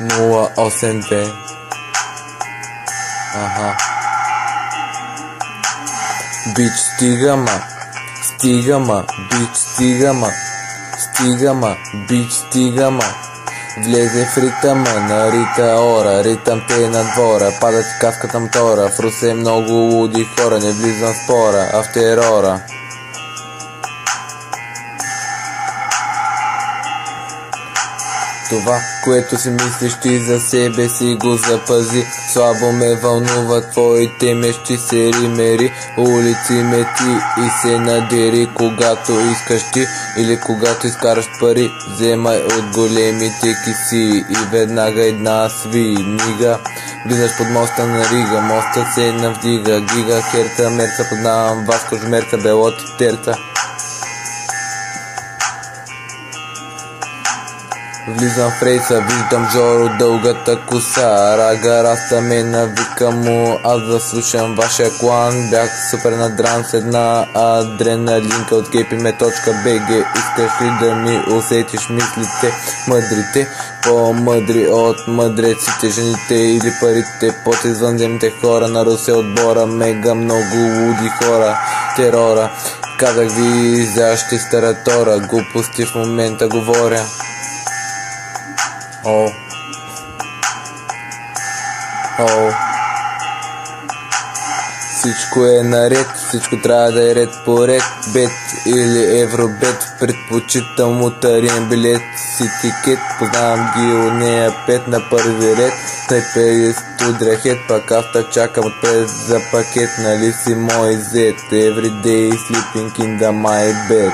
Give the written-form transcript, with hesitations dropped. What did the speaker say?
082. Бич стига ма, бич стига ма. Влезе в ритъма на Рита Ора, ритъм те на двора, падат каската мотора, в Русе много луди хора, не влизам в спора, а в терора. Това, което си мислиш ти за себе си го запази. Слабо ме вълнува твоите мечти, се римери, улици мети и се надери. Когато искаш ти или когато изкараш пари, вземай от големите киси и веднага една свинига. Влизаш под моста на Рига, моста се навдига, гига, херта, мерца, познавам Васко жмерца, белоти терца. Влизам в рейса, виждам Жоро, дългата коса, рага раста ме навика му, аз да слушам вашия клан. Бях супер надран с една адреналинка от kpme.bg. Искаш ли да ми усетиш мислите, мъдрите, по-мъдри от мъдреците, жените или парите, под извънземните хора на Русе отбора, мега много луди хора, терора. Казах ви изящи старатора, глупости в момента говоря. Всичко е наред, всичко трябва да е ред по ред. Бет или евробет, предпочитам лотариен билет с етикет. Познавам ги от нея 5 на първи ред. Снайпери студря хет, пак авто чакам отпред за пакет. Нали си мой зет, everyday sleeping in the my bed.